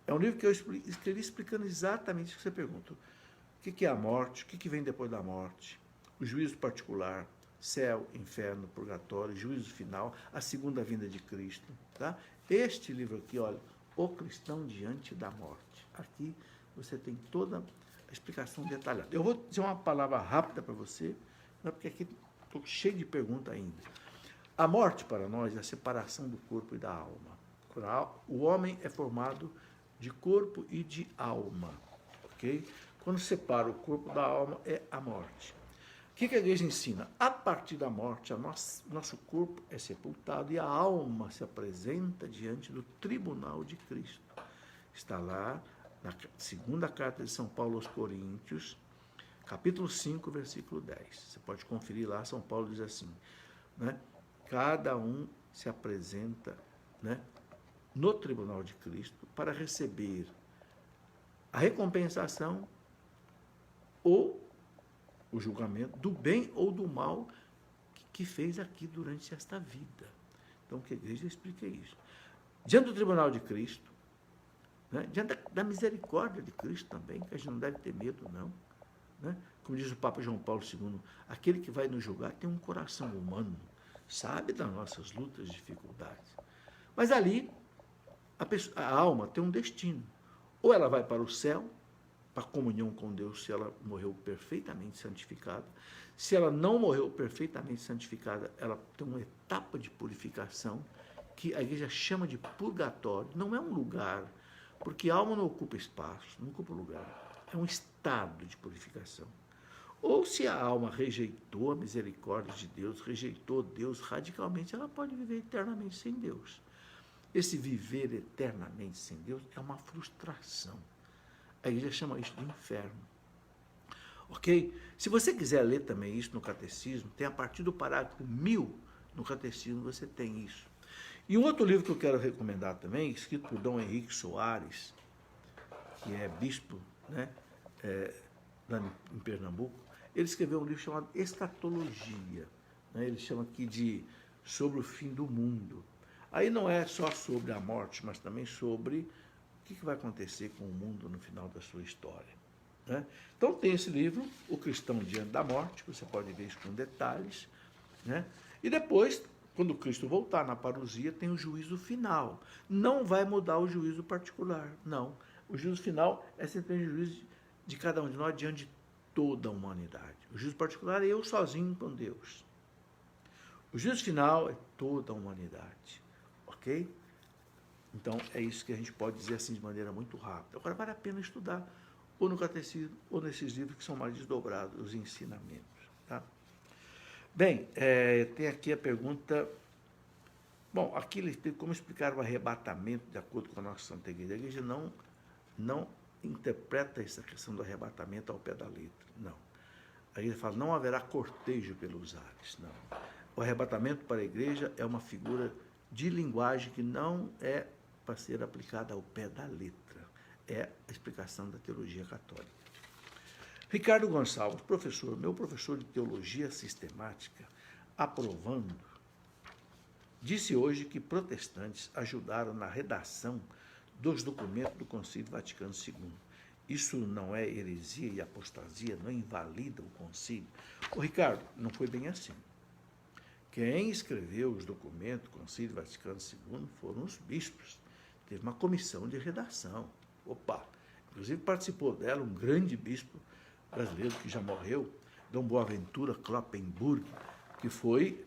É um livro que eu escrevi explicando exatamente o que você pergunta. O que é a morte? O que vem depois da morte? O juízo particular, céu, inferno, purgatório, juízo final, a segunda vinda de Cristo. Tá? Este livro aqui, olha, O Cristão Diante da Morte. Aqui você tem toda a explicação detalhada. Eu vou dizer uma palavra rápida para você, porque aqui estou cheio de perguntas ainda. A morte para nós é a separação do corpo e da alma. O homem é formado de corpo e de alma, ok? Quando separa o corpo da alma, é a morte. O que a igreja ensina? A partir da morte, nosso corpo é sepultado e a alma se apresenta diante do tribunal de Cristo. Está lá na segunda carta de São Paulo aos Coríntios, capítulo 5, versículo 10. Você pode conferir lá, São Paulo diz assim, né? Cada um se apresenta, né, no tribunal de Cristo para receber a recompensação ou o julgamento do bem ou do mal que fez aqui durante esta vida. Então, que a igreja explica isso. Diante do tribunal de Cristo, né, diante da misericórdia de Cristo também, que a gente não deve ter medo, não. Né? Como diz o Papa João Paulo II, aquele que vai nos julgar tem um coração humano, sabe das nossas lutas e dificuldades. Mas ali, a alma tem um destino. Ou ela vai para o céu, para a comunhão com Deus, se ela morreu perfeitamente santificada. Se ela não morreu perfeitamente santificada, ela tem uma etapa de purificação, que a igreja chama de purgatório. Não é um lugar, porque a alma não ocupa espaço, não ocupa lugar. É um estado de purificação. Ou se a alma rejeitou a misericórdia de Deus, rejeitou Deus radicalmente, ela pode viver eternamente sem Deus. Esse viver eternamente sem Deus é uma frustração. A igreja chama isso de inferno. Ok? Se você quiser ler também isso no Catecismo, tem a partir do parágrafo 1000 no Catecismo, você tem isso. E um outro livro que eu quero recomendar também, escrito por Dom Henrique Soares, que é bispo, né, lá em Pernambuco, ele escreveu um livro chamado Escatologia. Né? Ele chama aqui de Sobre o Fim do Mundo. Aí não é só sobre a morte, mas também sobre o que vai acontecer com o mundo no final da sua história. Né? Então tem esse livro, O Cristão Diante da Morte, que você pode ver isso com detalhes. Né? E depois, quando Cristo voltar na parousia, tem o juízo final. Não vai mudar o juízo particular, não. O juízo final é sempre o juízo de cada um de nós diante de toda a humanidade. O juízo particular é eu sozinho com Deus. O juízo final é toda a humanidade. Ok? Então, é isso que a gente pode dizer assim de maneira muito rápida. Agora, vale a pena estudar ou no Catecismo ou nesses livros que são mais desdobrados, os ensinamentos. Tá? Bem, tem aqui a pergunta... Bom, aqui ele explica como explicar o arrebatamento de acordo com a nossa Santa Igreja. A Igreja não interpreta essa questão do arrebatamento ao pé da letra, não. A Igreja fala, não haverá cortejo pelos ares, não. O arrebatamento para a Igreja é uma figura de linguagem que não é para ser aplicada ao pé da letra. É a explicação da teologia católica. Ricardo Gonçalves, meu professor de teologia sistemática, aprovando, disse hoje que protestantes ajudaram na redação dos documentos do Concílio Vaticano II. Isso não é heresia e apostasia, não invalida o concílio. Ô, Ricardo, não foi bem assim. Quem escreveu os documentos do Concílio Vaticano II foram os bispos. Teve uma comissão de redação. Inclusive participou dela um grande bispo brasileiro que já morreu, Dom Boaventura Kloppenburg, que foi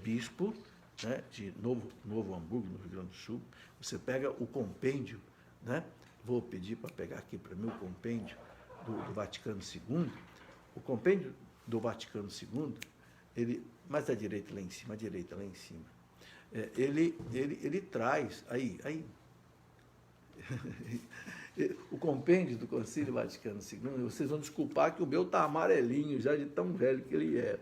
bispo, né, de Novo Hamburgo, no Rio Grande do Sul. Você pega o compêndio, né? Vou pedir para pegar aqui para mim o compêndio do Vaticano II. O compêndio do Vaticano II, ele, mais à direita lá em cima, à direita lá em cima, ele traz, aí o compêndio do Concílio Vaticano II, vocês vão desculpar que o meu está amarelinho, já de tão velho que ele é.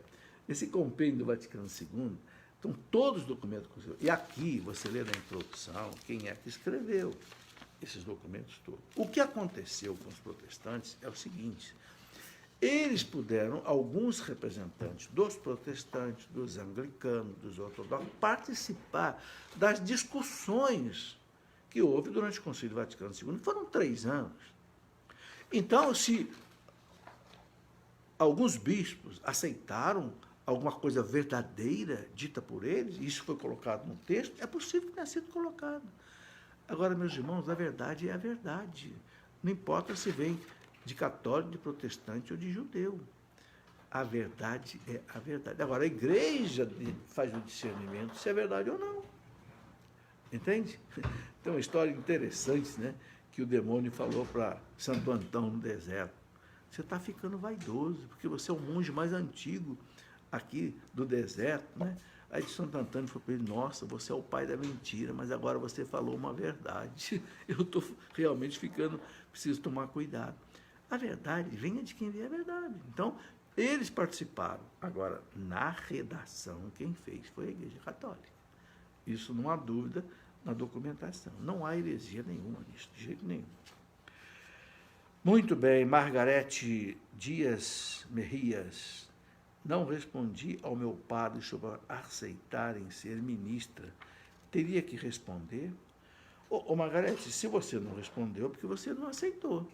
Esse compêndio do Vaticano II, estão todos os documentos. E aqui, você lê na introdução, quem é que escreveu esses documentos todos. O que aconteceu com os protestantes é o seguinte: eles puderam, alguns representantes dos protestantes, dos anglicanos, dos ortodoxos, participar das discussões que houve durante o Concílio Vaticano II. Foram 3 anos. Então, se alguns bispos aceitaram alguma coisa verdadeira dita por eles, e isso foi colocado no texto, é possível que tenha sido colocado. Agora, meus irmãos, a verdade é a verdade. Não importa se vem de católico, de protestante ou de judeu. A verdade é a verdade. Agora, a igreja faz o discernimento se é verdade ou não. Entende? Tem uma história interessante, né, que o demônio falou para Santo Antão no deserto. Você está ficando vaidoso, porque você é o monge mais antigo aqui do deserto, né? Aí de Santo Antônio falou para ele: nossa, você é o pai da mentira, mas agora você falou uma verdade. Eu estou realmente ficando, preciso tomar cuidado. A verdade venha de quem vê a verdade. Então, eles participaram. Agora, na redação, quem fez foi a Igreja Católica. Isso não há dúvida na documentação. Não há heresia nenhuma nisso, de jeito nenhum. Muito bem, Margarete Dias Merrias. Não respondi ao meu padre sobre aceitarem ser ministra. Teria que responder? Ô Margarete, se você não respondeu, porque você não aceitou.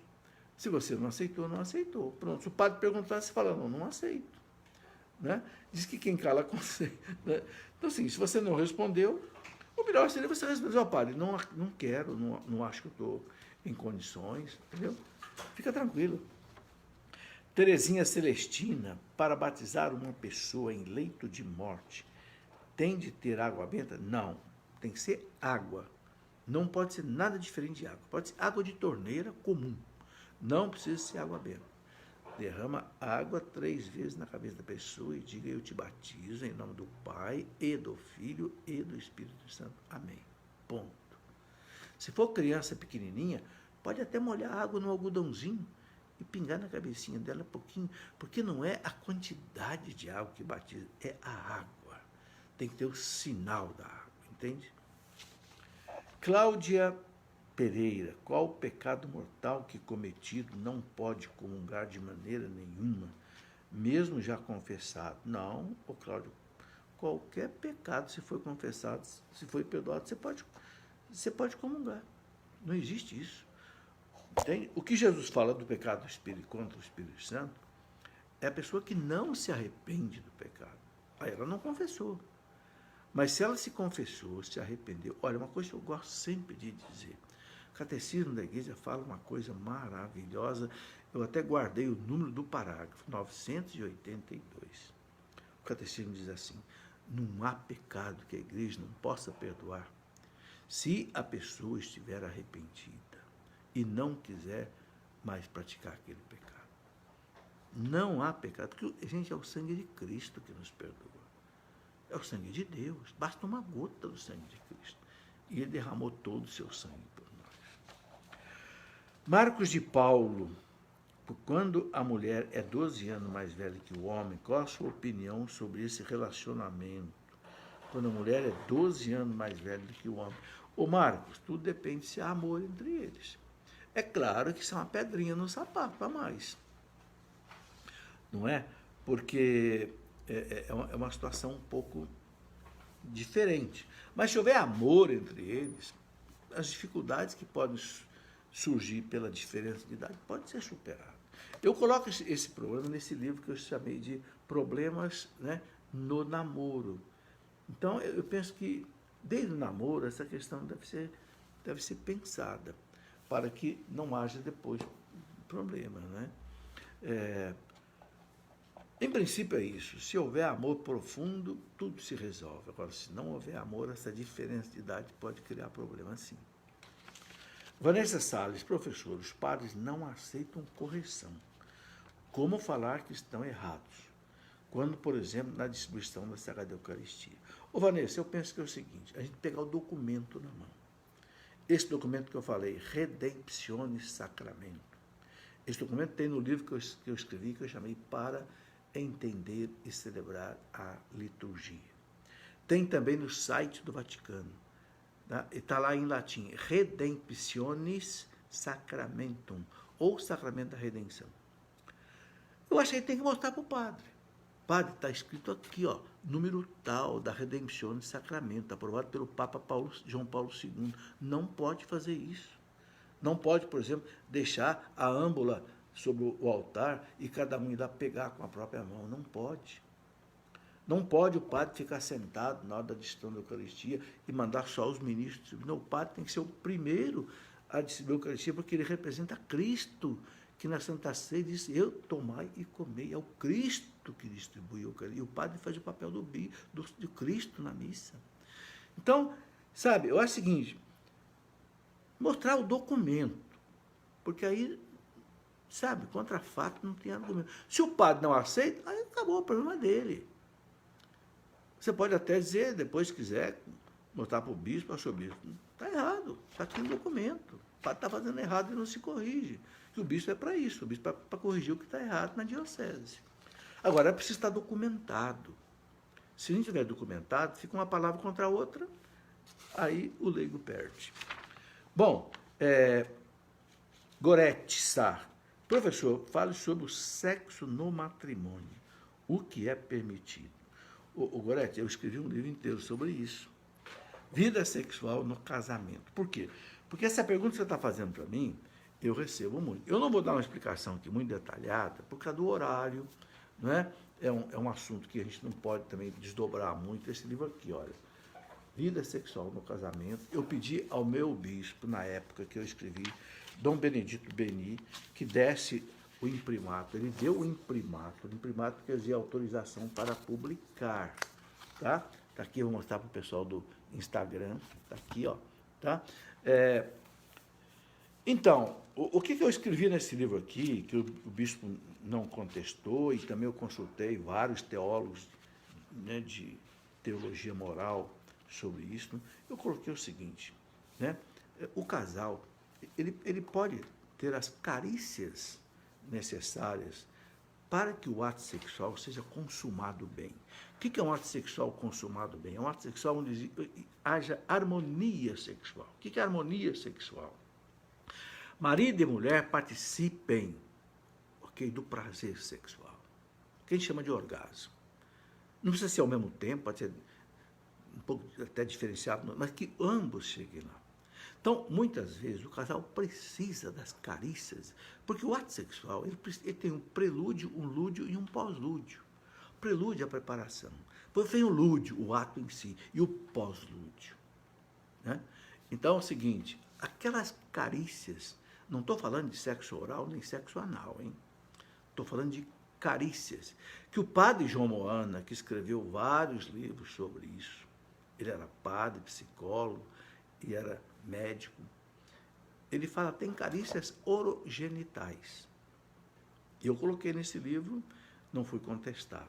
Se você não aceitou, não aceitou. Pronto, se o padre perguntar, você fala: não, não aceito. Né? Diz que quem cala consegue. Né? Então, assim, se você não respondeu, o melhor seria você responder: ó, padre, não quero, não acho que eu estou em condições, entendeu? Fica tranquilo. Terezinha Celestina: para batizar uma pessoa em leito de morte, tem de ter água benta? Não, tem que ser água. Não pode ser nada diferente de água. Pode ser água de torneira comum. Não precisa ser água benta. Derrama água 3 vezes na cabeça da pessoa e diga: eu te batizo em nome do Pai e do Filho e do Espírito Santo. Amém. Ponto. Se for criança pequenininha, pode até molhar água no algodãozinho e pingar na cabecinha dela um pouquinho, porque não é a quantidade de água que batiza, é a água. Tem que ter o sinal da água, entende? Cláudia Pereira: qual o pecado mortal que cometido não pode comungar de maneira nenhuma, mesmo já confessado? Não, ô Cláudio, qualquer pecado, se foi confessado, se foi perdoado, você pode comungar. Não existe isso. Entende? O que Jesus fala do pecado do Espírito contra o Espírito Santo é a pessoa que não se arrepende do pecado. Aí ela não confessou. Mas se ela se confessou, se arrependeu, olha, uma coisa que eu gosto sempre de dizer, o Catecismo da Igreja fala uma coisa maravilhosa, eu até guardei o número do parágrafo, 982. O Catecismo diz assim: não há pecado que a Igreja não possa perdoar se a pessoa estiver arrependida e não quiser mais praticar aquele pecado. Não há pecado, porque, gente, é o sangue de Cristo que nos perdoa. É o sangue de Deus. Basta uma gota do sangue de Cristo. E ele derramou todo o seu sangue por nós. Marcos de Paulo: quando a mulher é 12 anos mais velha que o homem, qual a sua opinião sobre esse relacionamento? Quando a mulher é 12 anos mais velha do que o homem. Ô Marcos, tudo depende se há amor entre eles. É claro que isso é uma pedrinha no sapato para mais. Não é? Porque é uma situação um pouco diferente. Mas se houver amor entre eles, as dificuldades que podem surgir pela diferença de idade podem ser superadas. Eu coloco esse problema nesse livro que eu chamei de Problemas, né, no Namoro. Então, eu penso que, desde o namoro, essa questão deve ser pensada, para que não haja depois problemas, né? Em princípio é isso. Se houver amor profundo, tudo se resolve. Agora, se não houver amor, essa diferença de idade pode criar problema, sim. Vanessa Salles: professor, os padres não aceitam correção. Como falar que estão errados? quando, por exemplo, na distribuição da Sagrada Eucaristia. Ô, Vanessa, eu penso que é o seguinte, a gente pegar o documento na mão. Esse documento que eu falei, Redemptionis Sacramento, esse documento tem no livro que eu escrevi, que eu chamei Para Entender e Celebrar a Liturgia. Tem também no site do Vaticano, tá? Está lá em latim, Redemptionis Sacramentum, ou Sacramento da Redenção. Eu achei que tem que mostrar para o padre. Padre, está escrito aqui, ó, número tal da Redemptionis Sacramento, aprovado pelo Papa João Paulo II. Não pode fazer isso. Não pode, por exemplo, deixar a âmbula sobre o altar e cada um ir lá pegar com a própria mão. Não pode. Não pode o padre ficar sentado na hora da distribuição da Eucaristia e mandar só os ministros. Não, o padre tem que ser o primeiro a distribuir a Eucaristia, porque ele representa Cristo, que na Santa Ceia disse, eu tomai e comei. É o Cristo que distribui a Eucaristia. E o padre faz o papel do Cristo na missa. Então, sabe, eu acho o seguinte, mostrar o documento, porque aí, sabe, contra fato não tem argumento. Se o padre não aceita, aí acabou o problema dele. Você pode até dizer, depois se quiser, mostrar para o bispo, para o bispo, está errado, está aqui no documento. O padre está fazendo errado e não se corrige. E o bispo é para isso, o bispo é para corrigir o que está errado na diocese. Agora, é preciso estar documentado. Se não estiver documentado, fica uma palavra contra a outra, aí o leigo perde. Bom, Goretti Sá, professor, fale sobre o sexo no matrimônio, o que é permitido. O Goretti, eu escrevi um livro inteiro sobre isso. Vida sexual no casamento. Por quê? Porque essa pergunta que você está fazendo para mim, eu recebo muito. Eu não vou dar uma explicação aqui muito detalhada, por causa do horário, não é? É um assunto que a gente não pode também desdobrar muito. Esse livro aqui, olha, Vida sexual no casamento. Eu pedi ao meu bispo, na época que eu escrevi, Dom Benedito Beni, que desse o imprimato. Ele deu o imprimato quer dizer autorização para publicar, tá? Tá aqui, eu vou mostrar para o pessoal do Instagram, tá aqui, ó, tá? Então, o que eu escrevi nesse livro aqui, que o bispo não contestou, e também eu consultei vários teólogos, né, de teologia moral sobre isso, eu coloquei o seguinte, né? O casal, ele pode ter as carícias necessárias para que o ato sexual seja consumado bem. O que é um ato sexual consumado bem? É um ato sexual onde haja harmonia sexual. O que é harmonia sexual? Marido e mulher participem, ok, do prazer sexual, que a gente chama de orgasmo. Não precisa ser ao mesmo tempo, pode ser um pouco até diferenciado, mas que ambos cheguem lá. Então, muitas vezes, o casal precisa das carícias, porque o ato sexual ele tem um prelúdio, um lúdio e um pós-lúdio. O prelúdio é a preparação. Depois vem o lúdio, o ato em si, e o pós-lúdio, né? Então, é o seguinte, aquelas carícias, não estou falando de sexo oral nem sexo anal, hein? Estou falando de carícias, que o padre João Moana, que escreveu vários livros sobre isso, ele era padre, psicólogo e era médico, ele fala, tem carícias orogenitais. E eu coloquei nesse livro, não fui contestado.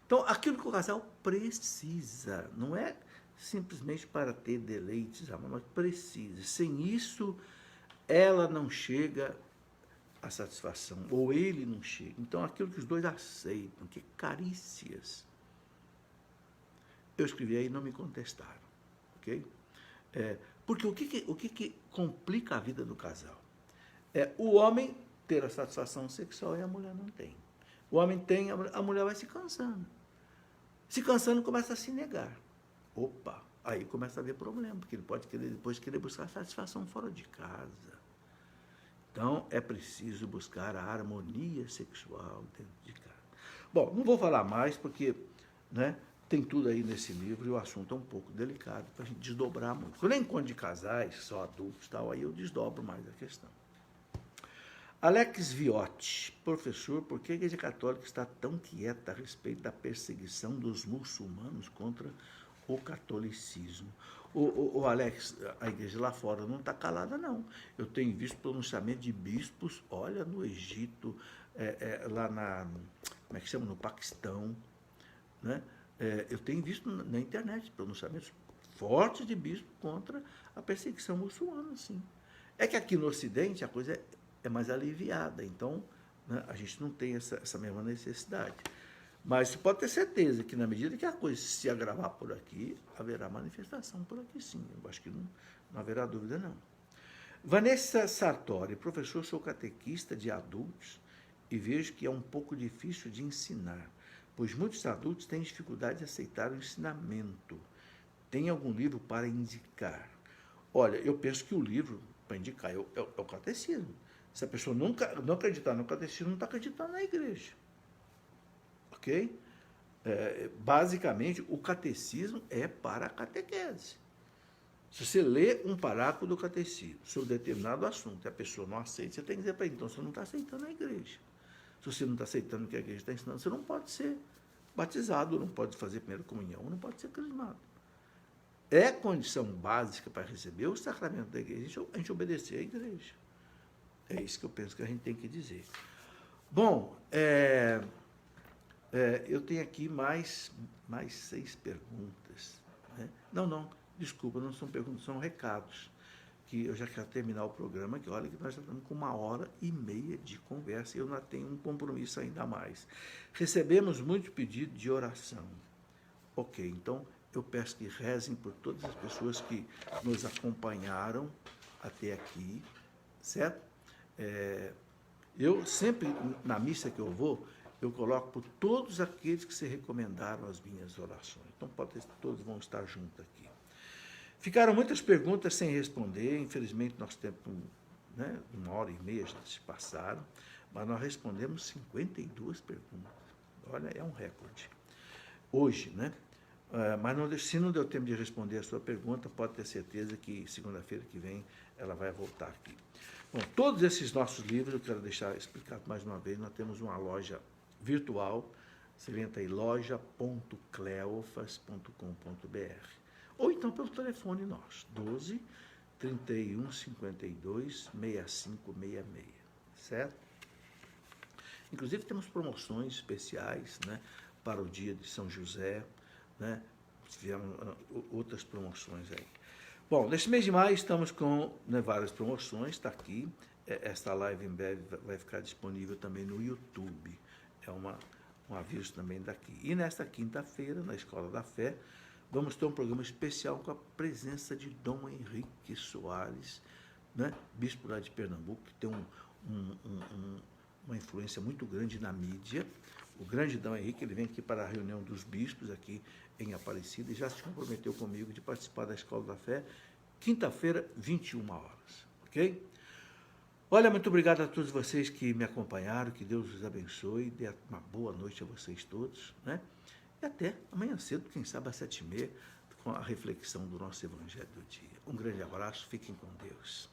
Então, aquilo que o casal precisa, não é simplesmente para ter deleites, mas precisa. Sem isso, ela não chega à satisfação, ou ele não chega. Então, aquilo que os dois aceitam, que carícias. Eu escrevi aí e não me contestaram, ok? Porque o que complica a vida do casal? O homem ter a satisfação sexual e a mulher não tem. O homem tem, a mulher vai se cansando. Se cansando, começa a se negar. Opa, aí começa a haver problema, porque ele pode depois querer buscar satisfação fora de casa. Então, é preciso buscar a harmonia sexual dentro de casa. Bom, não vou falar mais, porque, né, tem tudo aí nesse livro e o assunto é um pouco delicado para a gente desdobrar muito. Quando eu encontro de casais, só adultos e tal, aí eu desdobro mais a questão. Alex Viotti, professor, por que a Igreja Católica está tão quieta a respeito da perseguição dos muçulmanos contra o catolicismo? O Alex, a igreja lá fora não está calada, não. Eu tenho visto pronunciamento de bispos, olha, no Egito, lá como é que chama, no Paquistão, né? Eu tenho visto na internet pronunciamentos fortes de bispo contra a perseguição muçulmana, sim. É que aqui no Ocidente a coisa é mais aliviada, então, né, a gente não tem essa mesma necessidade. Mas você pode ter certeza que, na medida que a coisa se agravar por aqui, haverá manifestação por aqui, sim. Eu acho que não haverá dúvida, não. Vanessa Sartori, professor, sou catequista de adultos e vejo que é um pouco difícil de ensinar, pois muitos adultos têm dificuldade de aceitar o ensinamento. Tem algum livro para indicar? Olha, eu penso que o livro para indicar é o catecismo. Se a pessoa não acreditar no catecismo, não está acreditando na igreja. Ok? Basicamente, o catecismo é para a catequese. Se você lê um parágrafo do catecismo sobre determinado assunto e a pessoa não aceita, você tem que dizer para ele, então você não está aceitando a igreja. Se você não está aceitando o que a igreja está ensinando, você não pode ser batizado, não pode fazer primeira comunhão, não pode ser crismado. É condição básica para receber o sacramento da igreja a gente obedecer à igreja. É isso que eu penso que a gente tem que dizer. Bom, eu tenho aqui mais 6 perguntas. Né? Não, desculpa, não são perguntas, são recados. Que eu já quero terminar o programa, que olha que nós já estamos com 1h30 de conversa e eu ainda tenho um compromisso ainda mais. Recebemos muito pedido de oração. Ok, então eu peço que rezem por todas as pessoas que nos acompanharam até aqui, certo? Eu sempre, na missa que eu vou, eu coloco por todos aqueles que se recomendaram as minhas orações. Então, pode ter, todos vão estar juntos aqui. Ficaram muitas perguntas sem responder, infelizmente nosso tempo, né, 1h30 já se passaram, mas nós respondemos 52 perguntas. Olha, é um recorde. Hoje, né? Mas se não deu tempo de responder a sua pergunta, pode ter certeza que segunda-feira que vem ela vai voltar aqui. Bom, todos esses nossos livros, eu quero deixar explicado mais uma vez, nós temos uma loja virtual, você entra aí loja.cleofas.com.br. Ou então pelo telefone nosso, 12 31 52 6566, certo? Inclusive temos promoções especiais, né, para o dia de São José, né? Tivemos outras promoções aí. Bom, nesse mês de maio estamos com, né, várias promoções, está aqui. Esta live em breve vai ficar disponível também no YouTube. É um aviso também daqui. E nesta quinta-feira, na Escola da Fé, vamos ter um programa especial com a presença de Dom Henrique Soares, né, bispo lá de Pernambuco, que tem uma influência muito grande na mídia. O grande Dom Henrique, ele vem aqui para a reunião dos bispos aqui em Aparecida e já se comprometeu comigo de participar da Escola da Fé, quinta-feira, 21 horas. Ok? Olha, muito obrigado a todos vocês que me acompanharam, que Deus os abençoe, dê uma boa noite a vocês todos, né? E até amanhã cedo, quem sabe às 7h30, com a reflexão do nosso Evangelho do dia. Um grande abraço, fiquem com Deus.